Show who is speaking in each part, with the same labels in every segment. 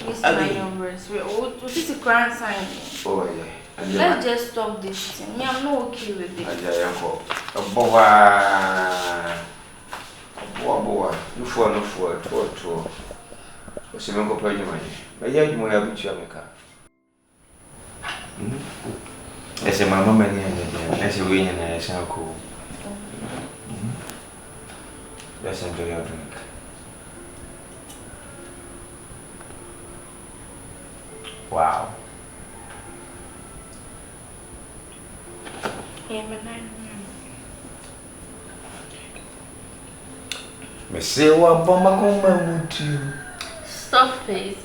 Speaker 1: Miss my numbers. This is a grand sign.
Speaker 2: Oh, yeah.
Speaker 1: Let's just stop this thing. Me, I'm not okay with it.
Speaker 2: Hajia, boy. No for. What's your uncle playing money? But yeah, you might have to make up. As a mamma, many as a win and I shall cool. Let's enjoy your drink. Wow. Mesewa bomba komba mutu.
Speaker 1: Stop it.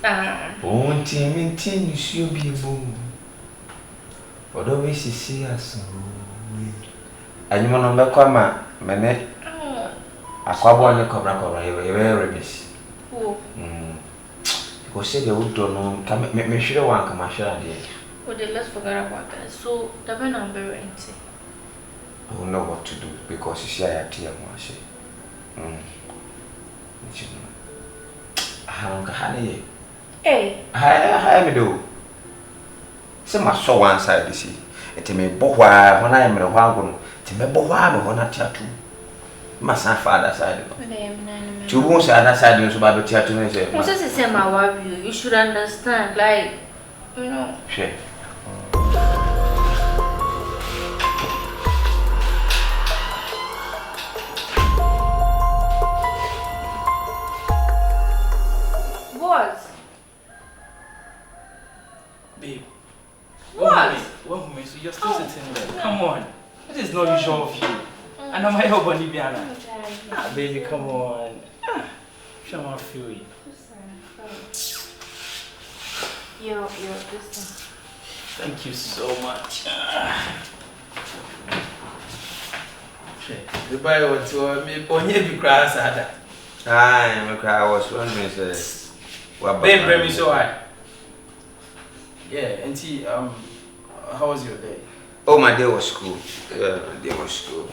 Speaker 2: Won't you should be boom. Odo we sisi aso. Anyuma no mekoma mene. Akwabo ne kobra ye rebis.
Speaker 1: Oh.
Speaker 2: Because say they would don't know me sure one come share there.
Speaker 1: Oh, let's forget about that. So, the Benah I'm very empty.
Speaker 2: I will know what to do because you see I have tear more say. How can
Speaker 1: Hey.
Speaker 2: I me do. Say my so one side this see. It me bohwa when I am a wagon. It me bohwa me when I tattoo. My son father side. You won't say other side you about the tattoo me say.
Speaker 1: Who says it's my wife you should understand like you know.
Speaker 2: Sure.
Speaker 1: What?
Speaker 3: Babe.
Speaker 1: What?
Speaker 3: One moment, so you're still sitting there. Come on. That is not usual of you. And I'm my help on Ibiana. Baby, come on. Show my feel you.
Speaker 1: Yo, listen.
Speaker 3: Thank you so much. The boy wants to me only be crying sad.
Speaker 2: I was wondering say.
Speaker 3: Babe, bring me so high. Yeah, Auntie, how was your day?
Speaker 2: Oh, my day was cool. Yeah, my day was cool.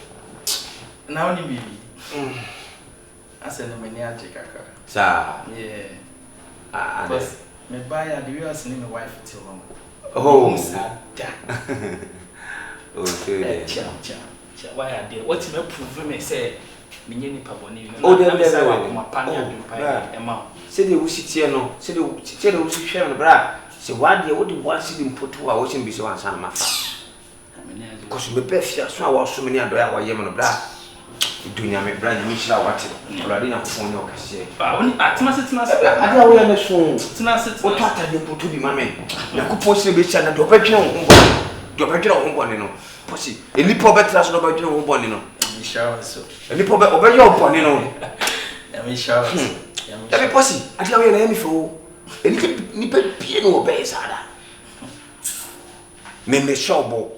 Speaker 3: Now only baby. I said no many kaka.
Speaker 2: Sir.
Speaker 3: Yeah.
Speaker 2: But
Speaker 3: me buy a the way I seen my wife till mama.
Speaker 2: Oh.
Speaker 3: Okay. Cha. Why are they? What me prove me say me nyeni paboni.
Speaker 2: Oh, they
Speaker 3: my panya do pay amount.
Speaker 2: Say they will sit here no. Say they will share no bra. Say why they would want see them put to our watching be so answer my fa. Because me perfect so I was so many adoya wa yem no bra. Dunya me bra ni shira wate. Already na phone no kase.
Speaker 3: Tena sit.
Speaker 2: Ade awo ya me so.
Speaker 3: Tena sit.
Speaker 2: O tata de put bi mame. Na ku post be cha na do ba twene ho bo. Do ba twene ho bo ni no. Posi. Enipo betra so do ba twene ho bo ni no.
Speaker 3: Me shower so.
Speaker 2: Enipo be obeje ho bo ni no.
Speaker 3: Me shower.
Speaker 2: Ya me posi. Ade awo ya na me fo. Ni pe pie no be sada. Me shobo.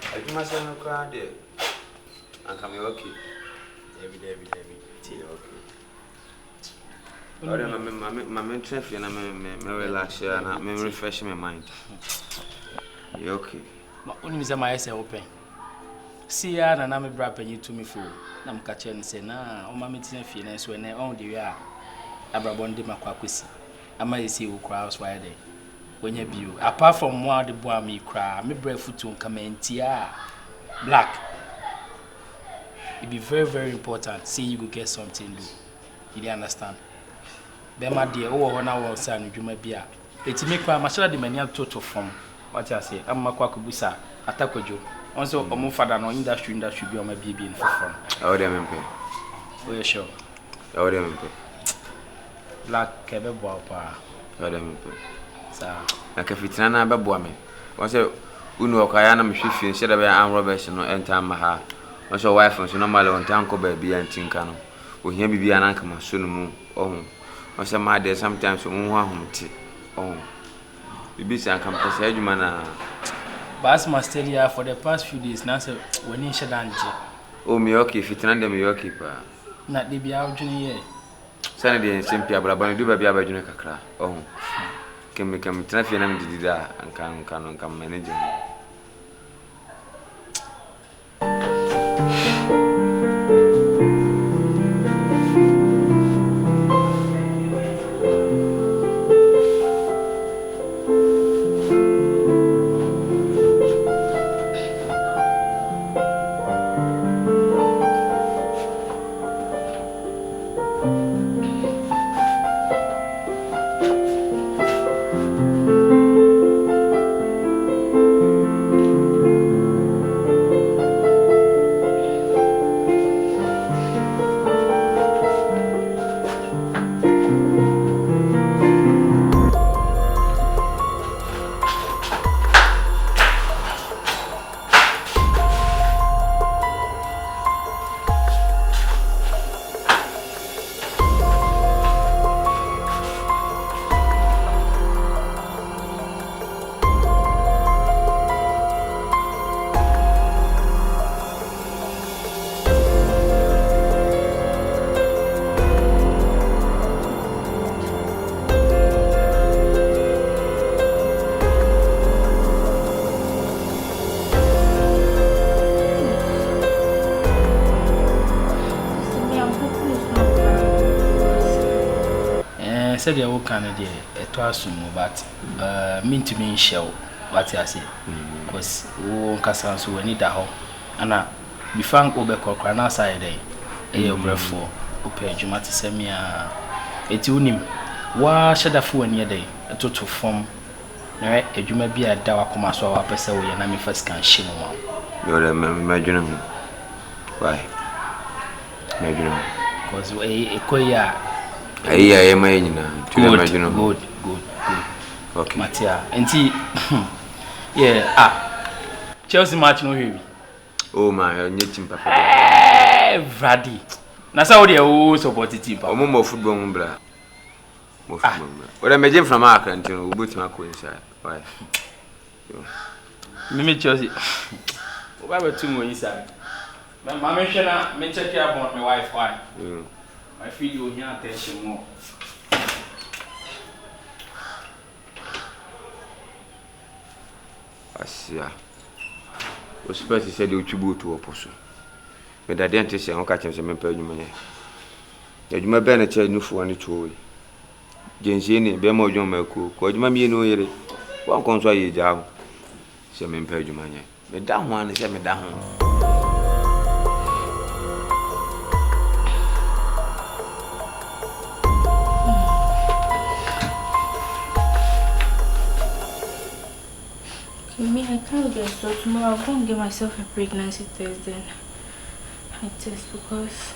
Speaker 2: I must have cried there. And come okay. David. Okay. My mental and I'm relax here and I'm refreshing my mind. You okay?
Speaker 3: Only is my eyes open. See ya and I'm rapping you to me fool. I'm catching and say, nah, on my meeting finance when I own the year. Abrabondi Maquaquisi. I might see who crowds why they. When you view, apart from one the boy me cry, me breadfruit to come in tia black. It be very, very important. See you go get something do. You don't understand? Be my dear, oh, when I was saying you may be a. It's make my machine the many total from what I say. I'm Makwakubusa, attack with you. Also, a more father no industry be on my baby in for fun.
Speaker 2: Oh, damn pay.
Speaker 3: Oh, you sure?
Speaker 2: Oh, damn pay.
Speaker 3: Black Kebe Bopa.
Speaker 2: Oh, damn pay.
Speaker 3: Like
Speaker 2: if it's not a boy, was it Uno Kayana Shifi instead of an Roberts no enter Maha? Was your wife and so normal on Tanko baby and Tinkano? Will he be an uncle soon moon? Oh, was a my day sometimes on one tea. Oh, the beast and campus Edmana.
Speaker 3: Bass must tell you for the past few days now, when in Shadanji.
Speaker 2: Oh, Miyoki, if it's under Miyoki,
Speaker 3: not the Biao Junior.
Speaker 2: Saturday and Simpia, but I do baby Abajuna Kakra. Oh. Can become traffic and did that and can manage.
Speaker 3: said you can a twice but mean to me shell what I say. Because we won't cast so we need a hole. And before I go back or cry outside a breath for open Jumati send me a tunim. Why should I fool any day? A total form. Right, you may be a dawa come so our person and I first can shim one.
Speaker 2: You're imagining why? Imagine
Speaker 3: because a koya.
Speaker 2: I am imagine.
Speaker 3: Good.
Speaker 2: Okay.
Speaker 3: Matia, and yeah, Chelsea match no heavy.
Speaker 2: Oh my, knitting papa.
Speaker 3: Vradi. Nasa they all support the team.
Speaker 2: More football, bra. More football. What I imagine from Accra until we both my inside. Why?
Speaker 3: Mimi Chelsea. Why were two more inside? My mama shall me check about my wife. Why? I feel you here attention more.
Speaker 2: Asia. O supposed said you to go to Oposo. But I didn't say, I'll catch him some pay you money. You may be a child new for any toy. Jensini, Bemo John Melco, called Mammy no yere. One comes why you down. Some pay you money. But down one is me down.
Speaker 1: Me, I can't get so tomorrow. I'll go and get myself a pregnancy test then. I test because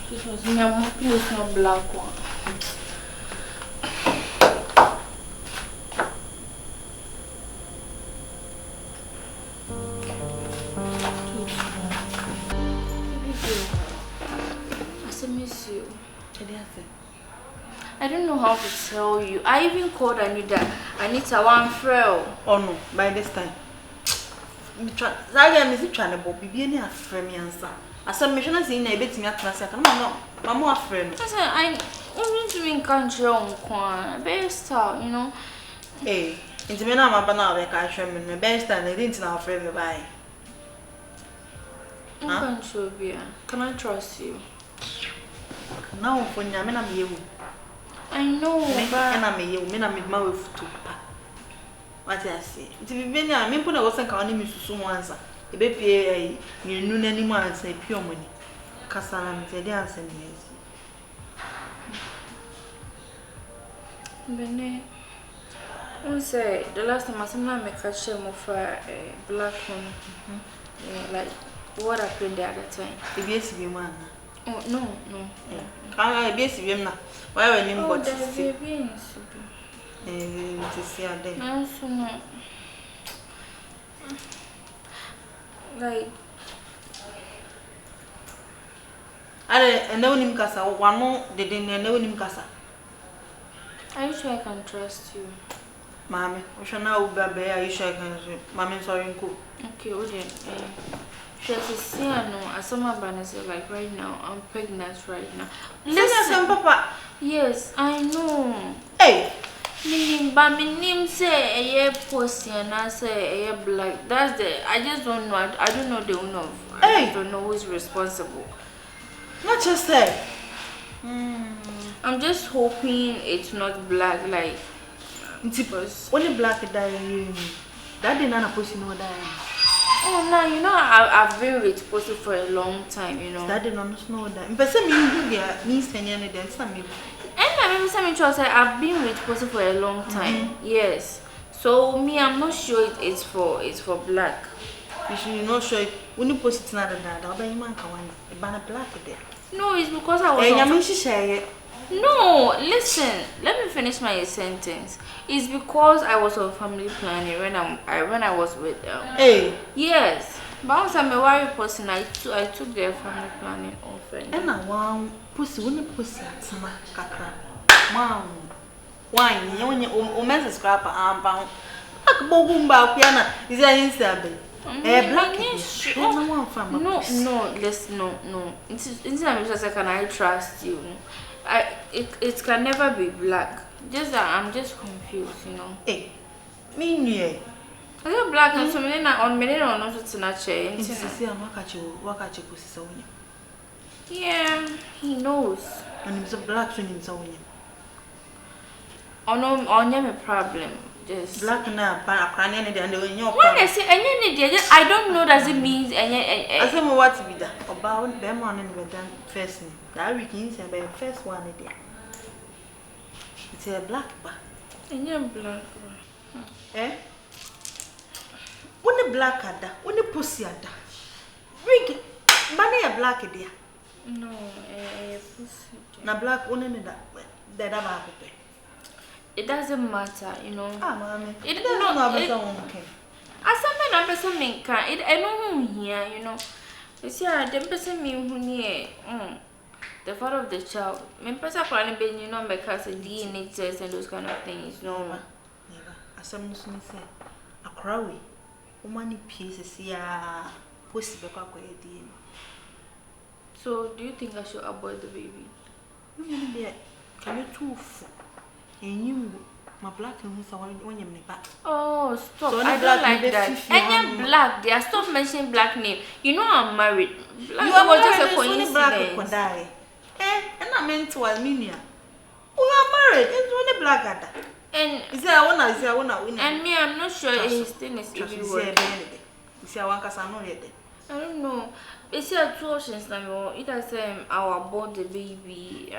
Speaker 1: Jesus, me, I'm hoping it's not black one. I don't know how to tell you. I even called Anita. Anita one frail.
Speaker 4: Oh no, by this time. Zaga is trying to be any friend answer. As some mission is in a bit me at myself. No, more friend.
Speaker 1: I want to be country on corn. Best out, you know.
Speaker 4: Hey, into me now, my banana, I can't show me. Best time, I didn't know friend by.
Speaker 1: Can I trust you?
Speaker 4: Now, for Yamina, you.
Speaker 1: I know,
Speaker 4: and I may you mean I made my way to what I say. To be very, I mean, put a wasn't counting me to soon answer. A baby, you knew any more and say pure money. Cassandra, the answer is.
Speaker 1: Benah, I say the last time I saw my catch him of a black one. Like what happened the other time.
Speaker 4: The BSB man.
Speaker 1: Oh, no.
Speaker 4: I BSB now. Why were you
Speaker 1: got
Speaker 4: to
Speaker 1: see?
Speaker 4: To see a day.
Speaker 1: No. Like,
Speaker 4: I know him casa. One more, they didn't know him casa.
Speaker 1: Are you sure I can trust you?
Speaker 4: Mammy, we shall now be are you sure I can? Mammy, sorry, cook.
Speaker 1: Okay, okay. She has to see, I know, as someone said, like right now, I'm pregnant right now.
Speaker 4: Listen, Papa.
Speaker 1: Yes, I know.
Speaker 4: Hey!
Speaker 1: But my name say a pussy and I say a black. That's the. I just don't know. I don't know the owner of. I don't know who's responsible.
Speaker 4: Not just say.
Speaker 1: I'm just hoping it's not black. Like,
Speaker 4: because only black dying. That did not pussy no dying.
Speaker 1: Oh no, you know I've been with pussy for a long time. You know.
Speaker 4: That did not know that. But some you me saying anything. Some me.
Speaker 1: I've been with pussy for a long time. Yes. So me, I'm not sure it's for black.
Speaker 4: You should not sure when you post it another that I'll be man can a banner black there.
Speaker 1: No, it's because I was. No, listen. Let me finish my sentence. It's because I was on family planning when I was with them.
Speaker 4: Hey.
Speaker 1: Yes. But once I'm a worried person, I took their family planning off.
Speaker 4: And I want pussy when you pussy at some kakra. Wow. Wine, you when you mess scrap arm bound. Like Bogumba piano is a instably. Black
Speaker 1: no, listen, no. It's not can I trust you? It can never be black. Just that I'm just confused, you know.
Speaker 4: Hey, me
Speaker 1: I black and so many on many or not to nature. Yeah, he knows.
Speaker 4: And he's a black twin in Sonia.
Speaker 1: Oh no, on a problem. Just
Speaker 4: black now, and in your
Speaker 1: when I say any I don't know does it mean any
Speaker 4: I don't know what to be done about them on and done first. That we can say by first one a day. It's a black bar.
Speaker 1: And you're black.
Speaker 4: Eh? When the black at that, when the pussy at that. Rig money a black idea.
Speaker 1: No, a pussy.
Speaker 4: Na black one in that it doesn't matter, you know.
Speaker 1: Ah, mommy.
Speaker 4: It doesn't matter.
Speaker 1: As a man, a person may can it. I know here, you know. You see, the person me who near the father of the child. Me person planning being, you know, because of DNA test and those kind of things. No,
Speaker 4: never. As a Muslim say, a crowy. Woman pieces here, pussy back up with DNA.
Speaker 1: So, do you think I should abort the baby?
Speaker 4: Can you too? And you, my black and who's when you back.
Speaker 1: Oh, stop. So I don't like that. Any black, they are stop mentioning black name. You know I'm married. Black
Speaker 4: you are
Speaker 1: just
Speaker 4: a coincidence. Black could die. And I meant to Armenia. We are married. It's only black at that.
Speaker 1: And
Speaker 4: is there one win?
Speaker 1: And me, I'm not sure his thing is everywhere.
Speaker 4: Is there one casano yet?
Speaker 1: I don't know. It's here 2 options now. Either say I will abort the baby.